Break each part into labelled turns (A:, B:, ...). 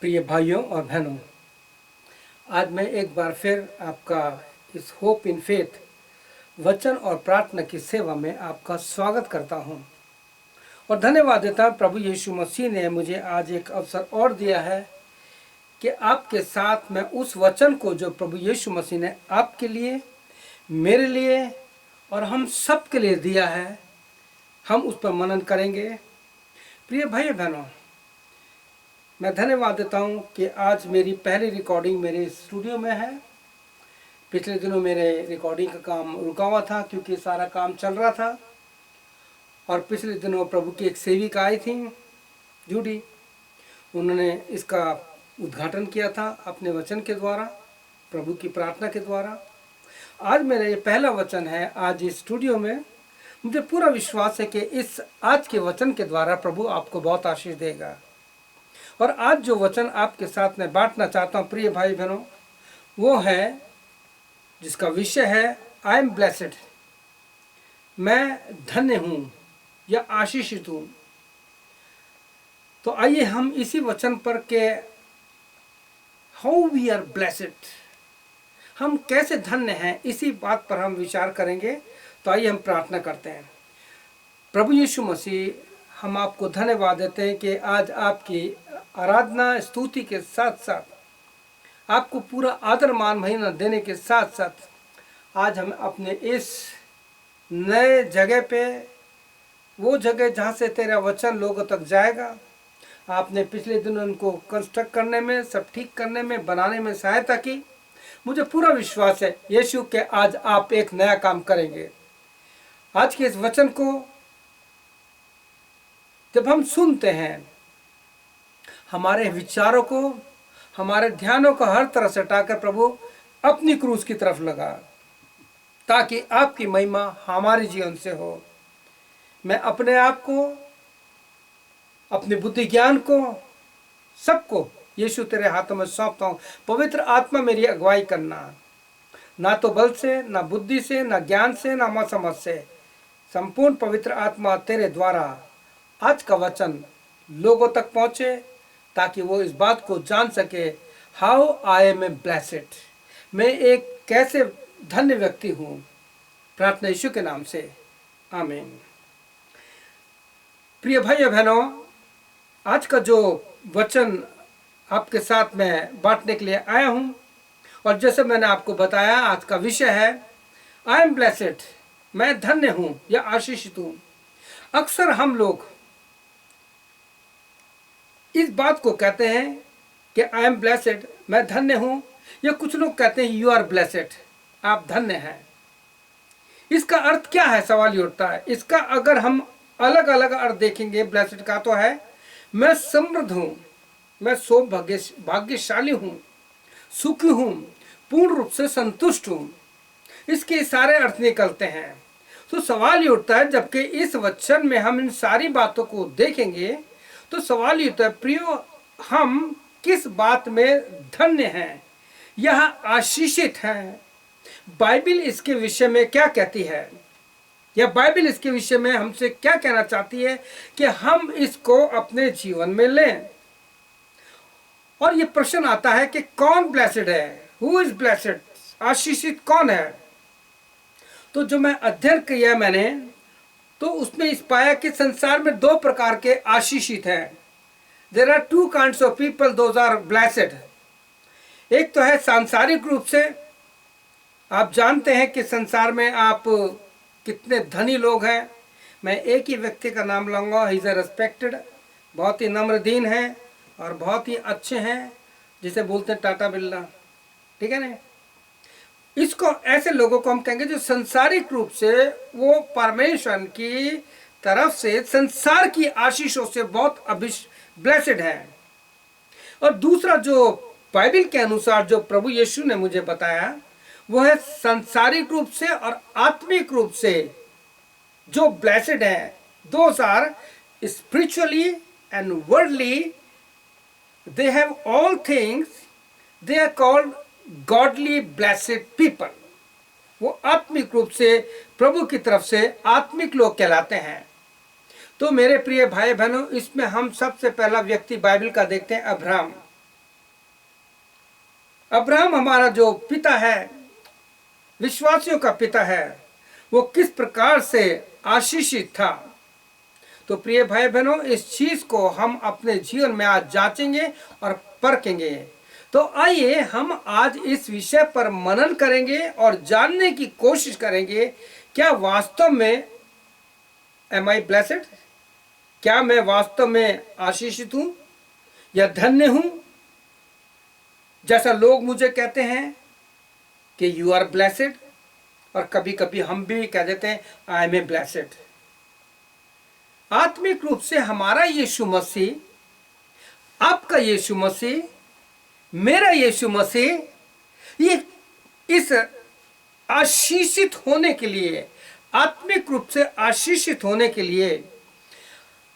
A: प्रिय भाइयों और बहनों, आज मैं एक बार फिर आपका इस होप इन फेथ वचन और प्रार्थना की सेवा में आपका स्वागत करता हूं और धन्यवाद देता हूं। प्रभु यीशु मसीह ने मुझे आज एक अवसर और दिया है कि आपके साथ मैं उस वचन को जो प्रभु यीशु मसीह ने आपके लिए, मेरे लिए और हम सब के लिए दिया है, हम उस पर मनन करेंगे। प्रिय भाई बहनों, मैं धन्यवाद देता हूं कि आज मेरी पहली रिकॉर्डिंग मेरे स्टूडियो में है। पिछले दिनों मेरे रिकॉर्डिंग का काम रुका हुआ था क्योंकि सारा काम चल रहा था, और पिछले दिनों प्रभु की एक सेविका आई थी जूडी, उन्होंने इसका उद्घाटन किया था अपने वचन के द्वारा, प्रभु की प्रार्थना के द्वारा। आज मेरा ये पहला वचन है आज इस स्टूडियो में। मुझे पूरा विश्वास है कि इस आज के वचन के द्वारा प्रभु आपको बहुत आशीष देगा। और आज जो वचन आपके साथ में बांटना चाहता हूँ प्रिय भाई बहनों, वो है जिसका विषय है आई एम ब्लेसेड, मैं धन्य हूँ या आशीषित हूँ। तो आइए हम इसी वचन पर के हाउ वी आर ब्लेसेड, हम कैसे धन्य हैं, इसी बात पर हम विचार करेंगे। तो आइए हम प्रार्थना करते हैं। प्रभु यीशु मसीह, हम आपको धन्यवाद देते हैं कि आज आपकी आराधना स्तुति के साथ साथ आपको पूरा आदर मान महिमा देने के साथ साथ आज हम अपने इस नए जगह पे, वो जगह जहाँ से तेरा वचन लोगों तक जाएगा, आपने पिछले दिनों उनको कंस्ट्रक्ट करने में, सब ठीक करने में, बनाने में सहायता की। मुझे पूरा विश्वास है यीशु के आज आप एक नया काम करेंगे। आज के इस वचन को जब हम सुनते हैं, हमारे विचारों को, हमारे ध्यानों को हर तरह से हटाकर प्रभु अपनी क्रूस की तरफ लगा, ताकि आपकी महिमा हमारे जीवन से हो। मैं अपने आप को, अपनी बुद्धि ज्ञान को, सबको यीशु तेरे हाथों में सौंपता हूँ। पवित्र आत्मा मेरी अगुवाई करना, ना तो बल से, ना बुद्धि से, ना ज्ञान से, ना समझ से, संपूर्ण पवित्र आत्मा तेरे द्वारा आज का वचन लोगों तक पहुँचे, ताकि वो इस बात को जान सके how I am a blessed, मैं एक कैसे धन्य व्यक्ति हूँ। प्रार्थना यीशु के नाम से, आमीन। प्रिय भाइयों बहनों, आज का जो वचन आपके साथ में बांटने के लिए आया हूँ, और जैसे मैंने आपको बताया आज का विषय है आई एम ब्लेसेड, मैं धन्य हूँ या आशीषित हूँ। अक्सर हम लोग इस बात को कहते हैं कि आई एम ब्लेसेड, मैं धन्य हूँ, या कुछ लोग कहते हैं यू आर ब्लेसेड, आप धन्य हैं। इसका अर्थ क्या है, सवाल ये उठता है। इसका अगर हम अलग अलग अर्थ देखेंगे, ब्लेसेड का तो है मैं समृद्ध हूँ, मैं भाग्यशाली हूँ, सुखी हूँ, पूर्ण रूप से संतुष्ट हूँ। इसके सारे अर्थ निकलते हैं। तो सवाल ये उठता है, जबकि इस वचन में हम इन सारी बातों को देखेंगे, तो सवाल ये होता है प्रियो, हम किस बात में धन्य हैं, यह आशीषित हैं? बाइबल इसके विषय में क्या कहती है, या बाइबल इसके विषय में हमसे क्या कहना चाहती है कि हम इसको अपने जीवन में लें। और ये प्रश्न आता है कि कौन ब्लेसेड है, हु इज ब्लेसेड, आशीषित कौन है। तो जो मैं अध्ययन किया मैंने, तो उसमें इस पाया कि संसार में दो प्रकार के आशीषित हैं। There are two kinds of people, those are blessed. एक तो है सांसारिक रूप से, आप जानते हैं कि संसार में आप कितने धनी लोग हैं। मैं एक ही व्यक्ति का नाम लूँगा, ही इज़ अ रेस्पेक्टेड, बहुत ही नम्रदीन हैं और बहुत ही अच्छे हैं, जिसे बोलते हैं टाटा बिरला, ठीक है ना। इसको, ऐसे लोगों को हम कहेंगे जो संसारिक रूप से वो परमेश्वर की तरफ से संसार की आशीषों से बहुत ब्लेसेड है। और दूसरा जो बाइबल के अनुसार जो प्रभु यीशु ने मुझे बताया, वो है संसारिक रूप से और आत्मिक रूप से जो ब्लेसेड है। Those are spiritually and worldly, they have all things, they are called godly blessed people. वो आत्मिक रूप से प्रभु की तरफ से आत्मिक लोग कहलाते हैं। तो मेरे प्रिय भाई बहनों, इसमें हम सबसे पहला व्यक्ति बाइबल का देखते हैं, अब्राहम। अब्राहम हमारा जो पिता है, विश्वासियों का पिता है, वो किस प्रकार से आशीषित था। तो प्रिय भाई बहनों, इस चीज को हम अपने जीवन में आज जांचेंगे और परखेंगे। तो आइए हम आज इस विषय पर मनन करेंगे और जानने की कोशिश करेंगे, क्या वास्तव में एम आई ब्लेसेड, क्या मैं वास्तव में आशीषित हूं या धन्य हूं, जैसा लोग मुझे कहते हैं कि यू आर ब्लेसेड, और कभी कभी हम भी कह देते हैं आई एम ए ब्लेसेड। आत्मिक रूप से हमारा यीशु मसीह, आपका यीशु मसीह, मेरा यीशु मसीह, ये इस आशीषित होने के लिए, आत्मिक रूप से आशीषित होने के लिए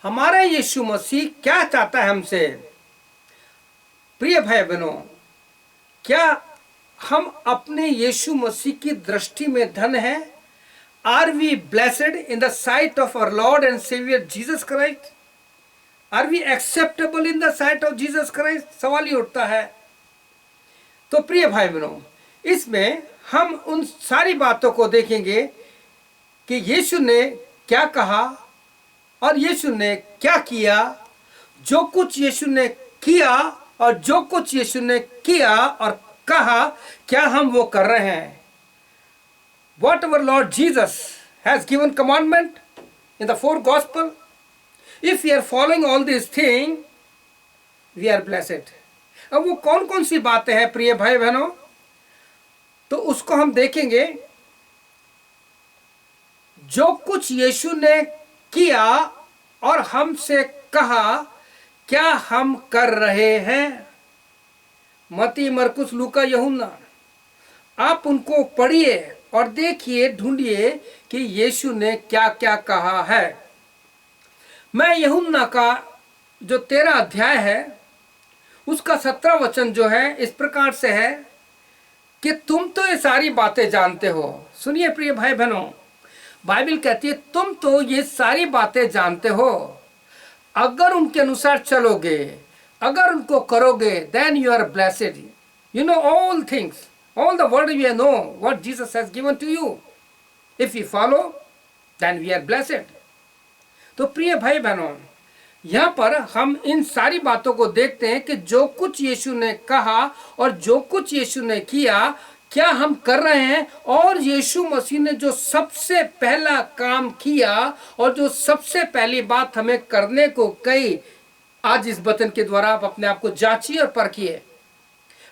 A: हमारा यीशु मसीह क्या चाहता है हमसे। प्रिय भाई बहनों, क्या हम अपने यीशु मसीह की दृष्टि में धन्य हैं? Are we blessed in the sight of our Lord and Saviour Jesus Christ? Are we acceptable in the sight of Jesus Christ? सवाल ही उठता है। तो प्रिय भाई बहनों, इसमें हम उन सारी बातों को देखेंगे कि यीशु ने क्या कहा और यीशु ने क्या किया। जो कुछ यीशु ने किया और जो कुछ यीशु ने किया और कहा, क्या हम वो कर रहे हैं? What our Lord Jesus has given commandment in the four gospel, if we are following all these things, we are blessed. अब वो कौन कौन सी बातें हैं प्रिय भाई बहनों, तो उसको हम देखेंगे। जो कुछ यीशु ने किया और हमसे कहा, क्या हम कर रहे हैं? मत्ती, मरकुस, लूका, यूहन्ना, आप उनको पढ़िए और देखिए, ढूंढिए कि यीशु ने क्या क्या कहा है। मैं यूहन्ना का जो 13 अध्याय है उसका 17 वचन जो है इस प्रकार से है कि तुम तो ये सारी बातें जानते हो। सुनिए प्रिय भाई बहनों, बाइबल कहती है तुम तो ये सारी बातें जानते हो, अगर उनके अनुसार चलोगे, अगर उनको करोगे, then you are blessed. You know all things, all the word you know what Jesus has given to you. If we follow, then we are blessed. तो प्रिय भाई बहनों, यहाँ पर हम इन सारी बातों को देखते हैं कि जो कुछ यीशु ने कहा और जो कुछ यीशु ने किया, क्या हम कर रहे हैं। और यीशु मसीह ने जो सबसे पहला काम किया और जो सबसे पहली बात हमें करने को कही, आज इस वचन के द्वारा आप अपने आप को जांचिए और परखिए।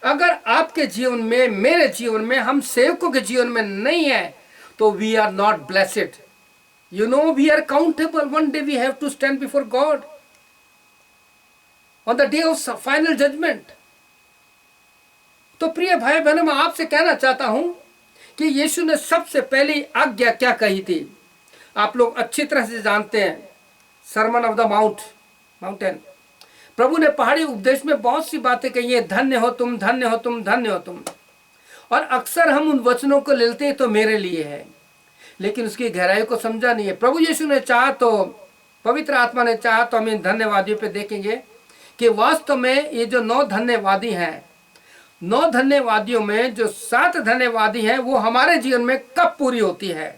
A: अगर आपके जीवन में, मेरे जीवन में, हम सेवकों के जीवन में नहीं है, तो we are not blessed. You know, we are countable. One day we have to stand before God on the day of final judgment. तो प्रिय भाई बहनों, मैं आपसे कहना चाहता हूं कि यीशु ने सबसे पहली आज्ञा क्या कही थी। आप लोग अच्छी तरह से जानते हैं, सरमन ऑफ द माउंटेन। प्रभु ने पहाड़ी उपदेश में बहुत सी बातें कही है, धन्य हो तुम, धन्य हो तुम, धन्य हो तुम। और अक्सर हम उन वचनों को लेते हैं तो मेरे लिए है, लेकिन उसकी गहराई को समझा नहीं है। प्रभु यीशु ने चाहा तो, पवित्र आत्मा ने चाहा तो हम इन धन्यवादियों पे देखेंगे कि वास्तव में ये जो 9 धन्यवादी हैं, 9 धन्यवादियों में जो 7 धन्यवादी हैं वो हमारे जीवन में कब पूरी होती है।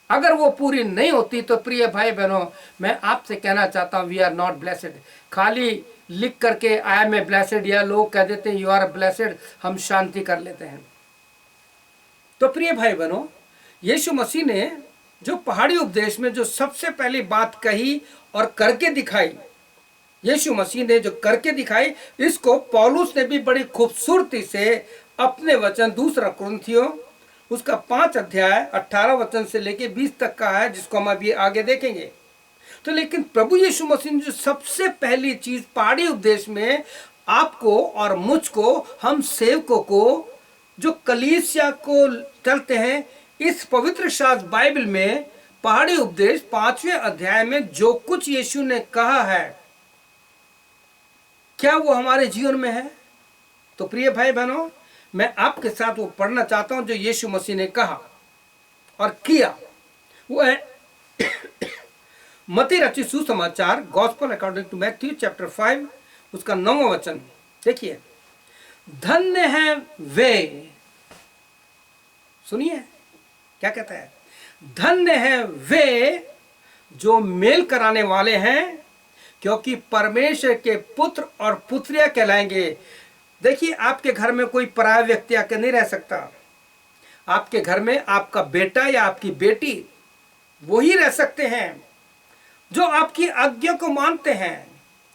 A: अगर वो पूरी नहीं होती तो प्रिय भाई बहनों, मैं आपसे कहना चाहता हूँ वी आर नॉट ब्लेसेड। खाली लिख करके आई एम ए ब्लेसेड या लोग कह देते हैं यू आर ब्लेसेड, हम शांति कर लेते हैं। तो प्रिय भाई बहनों, यीशु मसीह ने जो पहाड़ी उपदेश में जो सबसे पहली बात कही और करके दिखाई, यीशु मसीह ने जो करके दिखाई, इसको पौलुस ने भी बड़ी खूबसूरती से अपने वचन 2 कुरिन्थियों उसका 5 अध्याय 18 वचन से लेके 20 तक का है, जिसको हम अभी आगे देखेंगे। तो लेकिन प्रभु यीशु मसीह ने जो सबसे पहली चीज पहाड़ी उपदेश में आपको और मुझको, हम सेवकों को, जो कलीसिया को चलते हैं, इस पवित्र शास्त्र बाइबल में पहाड़ी उपदेश 5वें अध्याय में जो कुछ यीशु ने कहा है, क्या वो हमारे जीवन में है? तो प्रिय भाई बहनों, मैं आपके साथ वो पढ़ना चाहता हूं जो यीशु मसीह ने कहा और किया। वो है मत्ती रचित सुसमाचार, gospel according to Matthew chapter 5 उसका 9वां वचन। देखिए, धन्य है वे, सुनिए क्या कहता है, धन्य है वे जो मेल कराने वाले हैं, क्योंकि परमेश्वर के पुत्र और पुत्रियां कहलाएंगे। देखिए, आपके घर में कोई पराया व्यक्ति आकर नहीं रह सकता। आपके घर में आपका बेटा या आपकी बेटी वो ही रह सकते हैं जो आपकी आज्ञा को मानते हैं।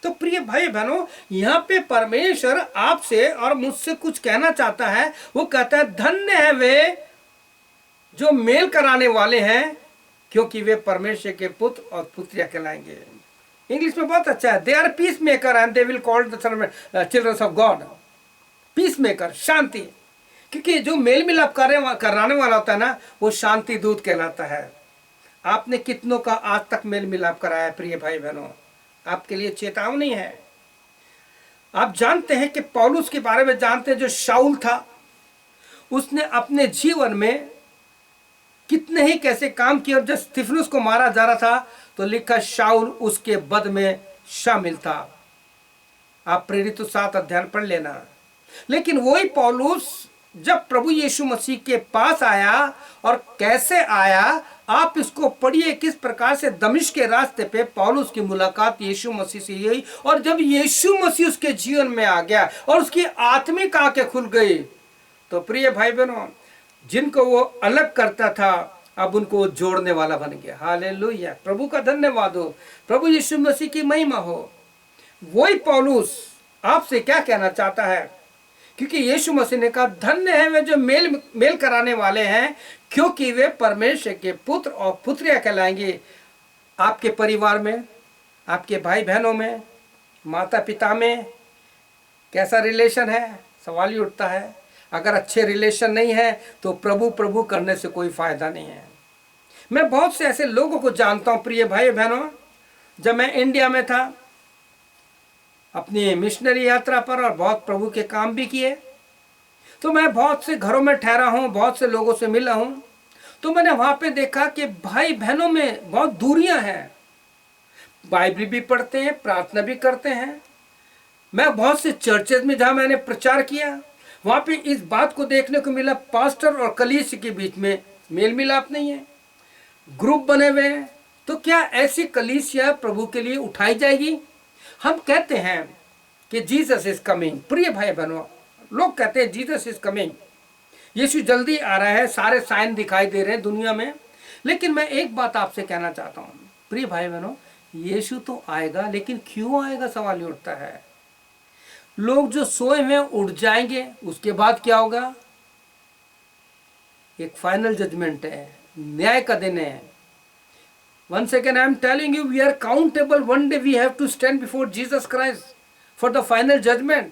A: तो प्रिय भाई बहनों, यहाँ पे परमेश्वर आपसे और मुझसे कुछ कहना चाहता है। वो कहता है धन्य है वे जो मेल कराने वाले हैं, क्योंकि वे परमेश्वर के पुत्र और पुत्रियां कहलाएंगे। इंग्लिश में बहुत अच्छा है, they are peace maker and they will called the children of God. Peace maker, शांति, क्योंकि जो मेल मिलाप कराने वाला होता है ना, वो शांति दूत कहलाता है। आपने कितनों का आज तक मेल मिलाप कराया प्रिय भाई बहनों? आपके लिए चेतावनी है। आप जानते हैं कि पौलुस के बारे में जानते हैं, जो शाऊल था, उसने अपने जीवन में कितने ही कैसे काम किए। और जब स्तिफनुस को मारा जा रहा था तो लिखा शाऊल उसके वध में शामिल था। आप प्रेरित 7 अध्याय पढ़ लेना। लेकिन वही पौलुस जब प्रभु यीशु मसीह के पास आया, और कैसे आया आप इसको पढ़िए, किस प्रकार से दमिश्क के रास्ते पे पौलुस की मुलाकात यीशु मसीह से हुई। और जब यीशु मसीह उसके जीवन में आ गया और उसकी आत्मिक आंखें खुल गई, तो प्रिय भाई बहनों, जिनको वो अलग करता था अब उनको वो जोड़ने वाला बन गया। हालेलुया, प्रभु का धन्यवाद हो, प्रभु यीशु मसीह की महिमा हो। वही पौलुस आपसे क्या कहना चाहता है, क्योंकि यीशु मसीह ने कहा धन्य है वे जो मेल कराने वाले हैं, क्योंकि वे परमेश्वर के पुत्र और पुत्रियां कहलाएंगे। आपके परिवार में, आपके भाई बहनों में, माता पिता में कैसा रिलेशन है? सवाल ही उठता है। अगर अच्छे रिलेशन नहीं है तो प्रभु प्रभु करने से कोई फायदा नहीं है। मैं बहुत से ऐसे लोगों को जानता हूं प्रिय भाई बहनों, जब मैं इंडिया में था अपनी मिशनरी यात्रा पर और बहुत प्रभु के काम भी किए, तो मैं बहुत से घरों में ठहरा हूं, बहुत से लोगों से मिला हूं, तो मैंने वहां पे देखा कि भाई बहनों में बहुत दूरियां हैं। बाइबल भी पढ़ते हैं, प्रार्थना भी करते हैं। मैं बहुत से चर्चेज में जहां मैंने प्रचार किया, वहां पे इस बात को देखने को मिला, पास्टर और कलीसिया के बीच में मेल मिलाप नहीं है, ग्रुप बने हुए हैं। तो क्या ऐसी कलीसिया प्रभु के लिए उठाई जाएगी? हम कहते हैं कि जीसस इज कमिंग। प्रिय भाई बहनों, लोग कहते हैं जीसस इज कमिंग, यीशु जल्दी आ रहा है, सारे साइन दिखाई दे रहे हैं दुनिया में। लेकिन मैं एक बात आपसे कहना चाहता हूं प्रिय भाई बहनों, यीशु तो आएगा, लेकिन क्यों आएगा सवाल ये उठता है। लोग जो सोए हुए उठ जाएंगे, उसके बाद क्या होगा? एक फाइनल जजमेंट है, न्याय का दिन है। Once again, I am telling you, we are accountable. One day we have to stand before Jesus Christ for the final judgment.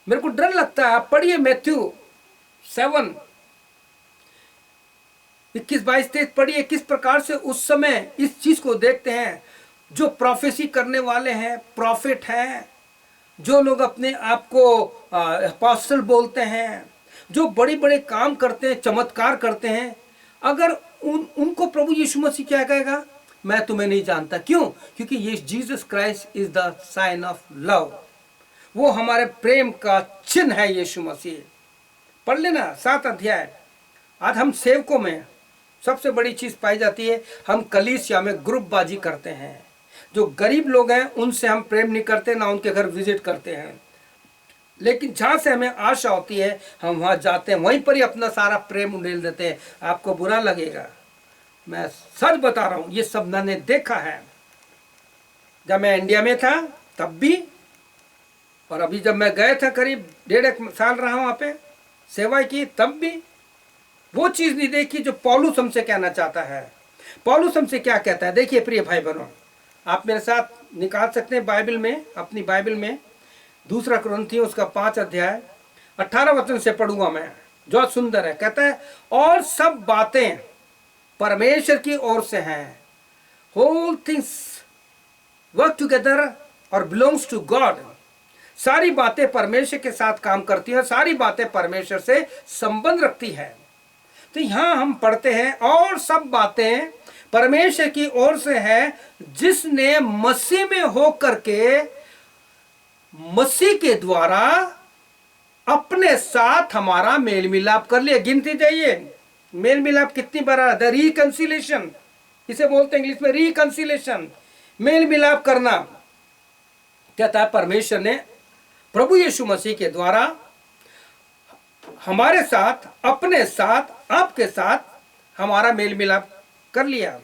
A: मेरे को डर लगता है। आप पढ़िए मैथ्यू 7 21, 22, 23 पढ़िए, किस प्रकार से उस समय इस चीज को देखते हैं। जो प्रोफेसी करने वाले हैं, प्रॉफिट हैं, जो लोग अपने आप को अपोस्टल बोलते हैं, जो बड़े बड़े काम करते हैं, चमत्कार करते हैं, अगर उनको प्रभु यीशु मसीह क्या कहेगा? मैं तुम्हें नहीं जानता। क्यों? क्योंकि ये Jesus Christ is the sign of love, वो हमारे प्रेम का चिन्ह है यीशु मसीह। पढ़ लेना 7 अध्याय। आज हम सेवकों में सबसे बड़ी चीज पाई जाती है, हम कलीसिया में ग्रुपबाजी करते हैं। जो गरीब लोग हैं उनसे हम प्रेम नहीं करते, ना उनके घर विजिट करते हैं। लेकिन जहां से हमें आशा होती है हम वहां जाते हैं, वहीं पर ही अपना सारा प्रेम उड़ेल देते हैं। आपको बुरा लगेगा, मैं सच बता रहा हूं, ये सब मैंने देखा है। जब मैं इंडिया में था तब भी, और अभी जब मैं गए था करीब 1.5 साल रहा वहां पे सेवा की, तब भी वो चीज नहीं देखी जो पौलुस हमसे कहना चाहता है। पौलुस हमसे क्या कहता है? देखिए प्रिय भाई बहनों, आप मेरे साथ निकाल सकते हैं बाइबल में, अपनी बाइबल में 2 कुरिन्थियों उसका 5 अध्याय 18 वचन से पढ़ूंगा मैं, जो सुंदर है। कहता है, और सब बातें परमेश्वर की ओर से हैं। होल थिंग्स वर्क टुगेदर और बिलोंग्स टू गॉड। सारी बातें परमेश्वर के साथ काम करती हैं, सारी बातें परमेश्वर से संबंध रखती है। तो यहां हम पढ़ते हैं, और सब बातें परमेश्वर की ओर से है, जिसने मसीह में होकर के, मसीह के द्वारा अपने साथ हमारा मेल मिलाप कर लिया। गिनती जाइए, मेल मिलाप कितनी बार आ रहा है? रिकंसिलेशन, इसे बोलते हैं इंग्लिश में रिकंसिलेशन, मेल मिलाप करना। कहता है परमेश्वर ने प्रभु यीशु मसीह के द्वारा हमारे साथ, अपने साथ, आपके साथ हमारा मेल मिलाप कर लिया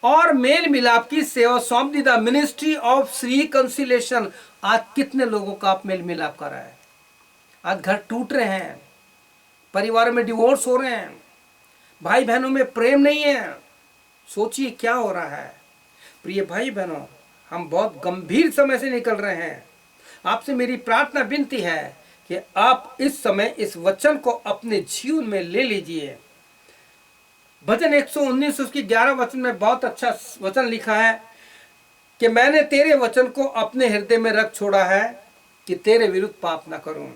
A: और मेल मिलाप की सेवा सौंप दी। The ministry of reconciliation. आज कितने लोगों का आप मेल मिलाप कर रहा है? आज घर टूट रहे हैं, परिवार में डिवोर्स हो रहे हैं, भाई बहनों में प्रेम नहीं है। सोचिए क्या हो रहा है। प्रिय भाई बहनों, हम बहुत गंभीर समय से निकल रहे हैं। आपसे मेरी प्रार्थना विनती है कि आप इस समय इस वचन को अपने जीवन में ले लीजिए। भजन 119 उसकी 11 वचन में बहुत अच्छा वचन लिखा है कि मैंने तेरे वचन को अपने हृदय में रख छोड़ा है कि तेरे विरुद्ध पाप ना करूं।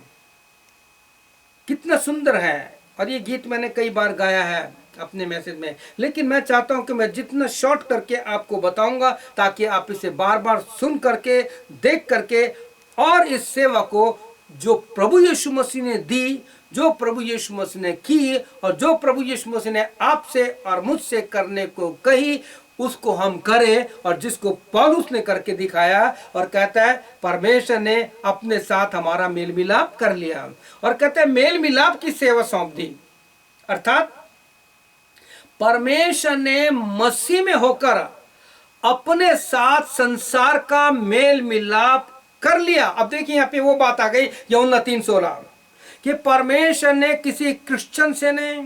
A: कितना सुंदर है। और ये गीत मैंने कई बार गाया है अपने मैसेज में, लेकिन मैं चाहता हूं कि मैं जितना शॉर्ट करके आपको बताऊंगा ताकि आप इसे बार बार सुन करके, देख करके, और इस सेवा को जो प्रभु यीशु मसीह ने दी, जो प्रभु यीशु मसीह ने की और जो प्रभु यीशु मसीह ने आपसे और मुझसे करने को कही, उसको हम करें। और जिसको पौलुस ने करके दिखाया, और कहता है परमेश्वर ने अपने साथ हमारा मेल मिलाप कर लिया, और कहता है मेल मिलाप की सेवा सौंप दी। अर्थात परमेश्वर ने मसीह में होकर अपने साथ संसार का मेल मिलाप कर लिया। अब देखिए यहां पे वो बात आ गई यूहन्ना 3:16 कि परमेश्वर ने किसी क्रिश्चियन से नहीं,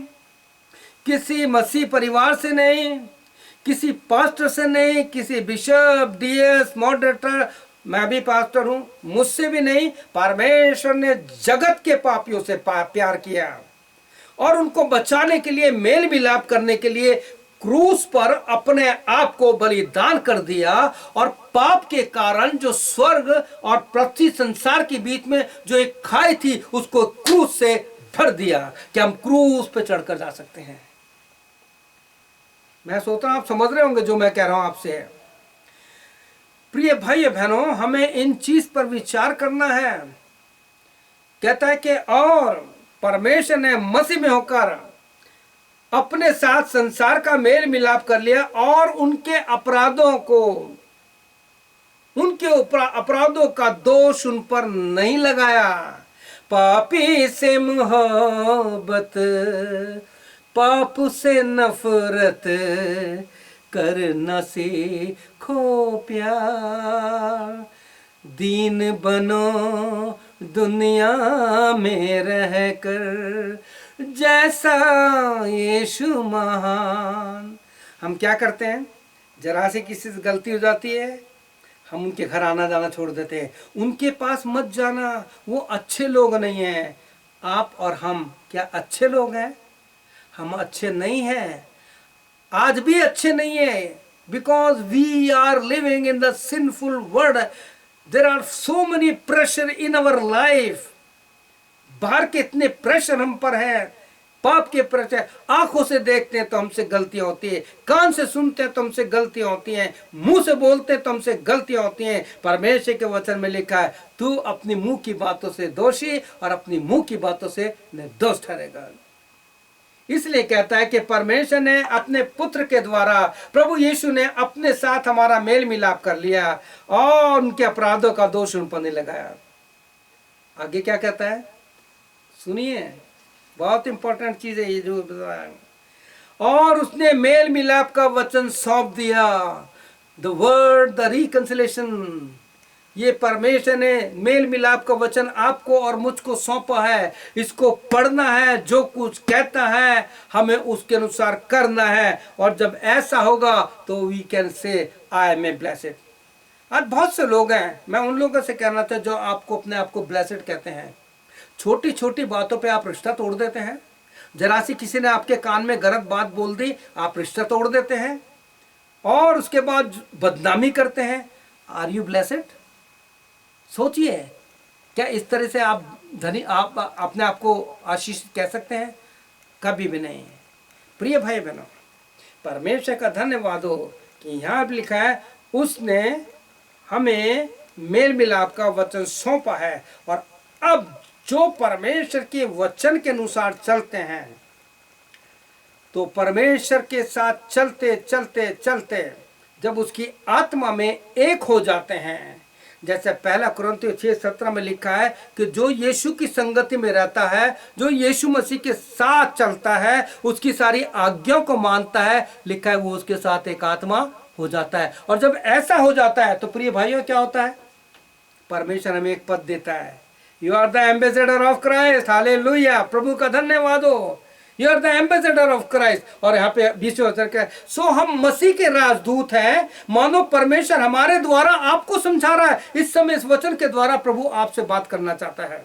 A: किसी मसीह परिवार से नहीं, किसी पास्टर से नहीं, किसी बिशप, डीएस, मॉडरेटर, मैं भी पास्टर हूं, मुझसे भी नहीं, परमेश्वर ने जगत के पापियों से प्यार किया और उनको बचाने के लिए, मेल मिलाप करने के लिए क्रूस पर अपने आप को बलिदान कर दिया। और पाप के कारण जो स्वर्ग और पृथ्वी संसार के बीच में जो एक खाई थी, उसको क्रूस से भर दिया कि हम क्रूस पे चढ़कर जा सकते हैं। मैं सोचता हूं आप समझ रहे होंगे जो मैं कह रहा हूं आपसे। प्रिय भाई बहनों, हमें इन चीज पर विचार करना है। कहता है कि और परमेश्वर ने मसीह में होकर अपने साथ संसार का मेल मिलाप कर लिया और उनके अपराधों को, उनके अपराधों का दोष उन पर नहीं लगाया। पापी से मोहब्बत, पाप से नफरत करना सीखो प्यार, दीन बनो दुनिया में रहकर जैसा यीशु महान। हम क्या करते हैं, जरा से किसी से गलती हो जाती है, हम उनके घर आना जाना छोड़ देते हैं। उनके पास मत जाना, वो अच्छे लोग नहीं हैं। आप और हम क्या अच्छे लोग हैं? हम अच्छे नहीं हैं, आज भी अच्छे नहीं है, because we are living in the sinful world. There are so many pressure in our life. बाहर के इतने प्रेशर हम पर है, पाप के प्रेशर। आंखों से देखते हैं तो हमसे गलतियां होती है, कान से सुनते हैं तो हमसे गलतियां होती हैं, मुंह से बोलते हैं तो हमसे गलतियां होती हैं। परमेश्वर के वचन में लिखा है, तू अपनी मुंह की बातों से दोषी और अपनी मुंह की बातों से निर्दोष ठहरेगा। इसलिए कहता है कि परमेश्वर ने अपने पुत्र के द्वारा, प्रभु यीशु ने अपने साथ हमारा मेल मिलाप कर लिया और उनके अपराधों का दोष उन पर नहीं लगाया। आगे क्या कहता है सुनिए, बहुत इंपॉर्टेंट चीज है ये जो बताया। और उसने मेल मिलाप का वचन सौंप दिया, द वर्ड, द रिकंसिलेशन। ये परमेश्वर ने मेल मिलाप का वचन आपको और मुझको सौंपा है। इसको पढ़ना है, जो कुछ कहता है हमें उसके अनुसार करना है। और जब ऐसा होगा तो we can say I am a blessed. आज बहुत से लोग हैं, मैं उन लोगों से कहना था जो आपको अपने आप को ब्लेसेड कहते हैं। छोटी छोटी बातों पे आप रिश्ता तोड़ देते हैं। जरा सी किसी ने आपके कान में गलत बात बोल दी, आप रिश्ता तोड़ देते हैं और उसके बाद बदनामी करते हैं। Are you blessed? सोचिए, क्या इस तरह से आप धनी, आप अपने आप को आशीषित कह सकते हैं? कभी भी नहीं। प्रिय भाई बहनों, परमेश्वर का धन्यवाद हो कि यहाँ भी लिखा है उसने हमें मेल मिलाप का वचन सौंपा है। और अब जो परमेश्वर के वचन के अनुसार चलते हैं, तो परमेश्वर के साथ चलते चलते चलते जब उसकी आत्मा में एक हो जाते हैं, जैसे पहला कुरिन्थियों 6:17 में लिखा है कि जो यीशु की संगति में रहता है, जो यीशु मसीह के साथ चलता है, उसकी सारी आज्ञाओं को मानता है, लिखा है वो उसके साथ एक आत्मा हो जाता है। और जब ऐसा हो जाता है तो प्रिय भाइयों क्या होता है, परमेश्वर हमें एक पद देता है, you are the ambassador of Christ. Hallelujah, प्रभु का धन्यवाद हो, you are the ambassador of Christ. और यहाँ पे 20वें वचन का, सो हम मसीह के राजदूत हैं, मानो परमेश्वर हमारे द्वारा आपको समझा रहा है। इस समय इस वचन के द्वारा प्रभु आपसे बात करना चाहता है,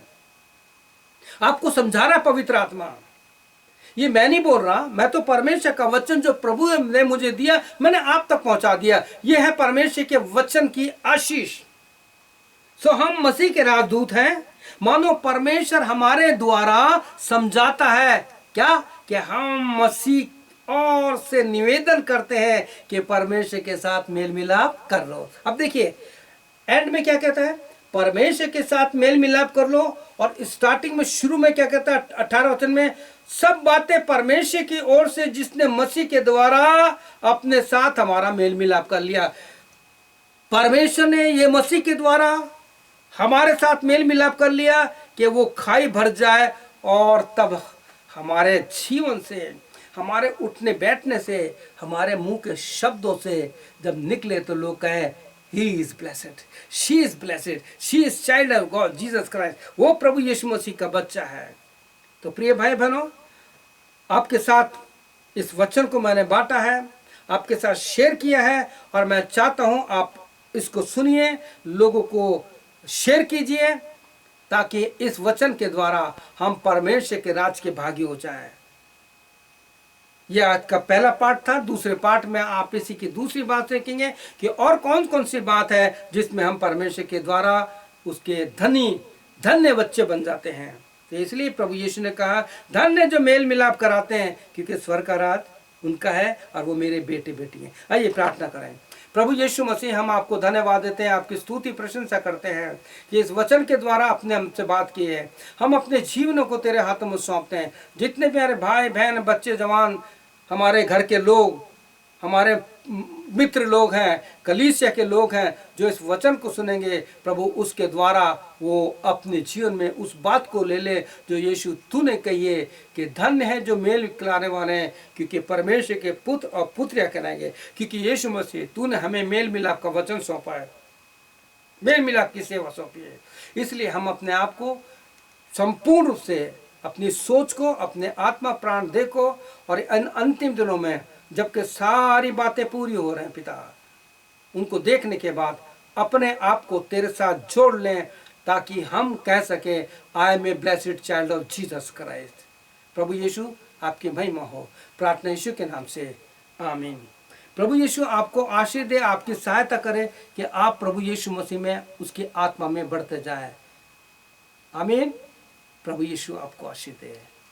A: आपको समझा रहा है पवित्र आत्मा। ये मैं नहीं बोल रहा, मैं तो परमेश्वर का वचन जो प्रभु ने मुझे दिया मैंने आप तक पहुंचा दिया। ये है परमेश्वर के वचन की आशीष। सो हम मसीह के राजदूत हैं, मानो परमेश्वर हमारे द्वारा समझाता है क्या, कि हम मसीह और से निवेदन करते हैं कि परमेश्वर के साथ मेल मिलाप कर लो। अब देखिए एंड में क्या कहता है, परमेश्वर के साथ मेल मिलाप कर लो। और स्टार्टिंग में शुरू में क्या कहता है 18 वचन में, सब बातें परमेश्वर की ओर से जिसने मसीह के द्वारा अपने साथ हमारा मेल मिलाप कर लिया। परमेश्वर ने ये मसीह के द्वारा हमारे साथ मेल मिलाप कर लिया कि वो खाई भर जाए, और तब हमारे जीवन से, हमारे उठने बैठने से, हमारे मुंह के शब्दों से जब निकले तो लोग कहें He is blessed, she is blessed, she is child of God, Jesus Christ। वो प्रभु यीशु मसीह का बच्चा है। तो प्रिय भाई बहनों, आपके साथ इस वचन को मैंने बांटा है, आपके साथ शेयर किया है, और मैं चाहता हूं आप इसको सुनिए, लोगों को शेयर कीजिए, ताकि इस वचन के द्वारा हम परमेश्वर के राज के भागी हो जाएं। यह आज का पहला पार्ट था। दूसरे पार्ट में आप इसी की दूसरी बात सीखेंगे कि और कौन कौन सी बात है जिसमें हम परमेश्वर के द्वारा उसके धन्य बच्चे बन जाते हैं। तो इसलिए प्रभु यीशु ने कहा, धन्य जो मेल मिलाप कराते हैं, क्योंकि स्वर्ग का राज उनका है और वो मेरे बेटे बेटी हैं। आइए प्रार्थना करें। प्रभु यीशु मसीह, हम आपको धन्यवाद देते हैं, आपकी स्तुति प्रशंसा करते हैं कि इस वचन के द्वारा आपने हमसे बात की है। हम अपने जीवनों को तेरे हाथों में सौंपते हैं। जितने भी हमारे भाई बहन बच्चे जवान, हमारे घर के लोग, हमारे मित्र लोग हैं, कलीसिया के लोग हैं, जो इस वचन को सुनेंगे प्रभु, उसके द्वारा वो अपने जीवन में उस बात को ले ले जो यीशु तूने कही है कि धन्य है जो मेल मिलाने वाले हैं, क्योंकि परमेश्वर के पुत्र और पुत्रियां कहलाएंगे। क्योंकि यीशु मसीह तूने हमें मेल मिलाप का वचन सौंपा है, मेल मिलाप की सेवा सौंपी है। इसलिए हम अपने आप को संपूर्ण रूप से, अपनी सोच को, अपने आत्मा प्राण देह को, और अंतिम दिनों में जबकि सारी बातें पूरी हो रहे हैं पिता, उनको देखने के बाद अपने आप को तेरे साथ जोड़ लें, ताकि हम कह सकें I am a blessed child of Jesus Christ. प्रभु यीशु आपकी महिमा हो, प्रार्थना यीशु के नाम से, आमीन। प्रभु यीशु आपको आशीष दे, आपकी सहायता करे कि आप प्रभु यीशु मसीह में, उसकी आत्मा में बढ़ते जाए। आमीन। प्रभु यीशु आपको आशीष दे।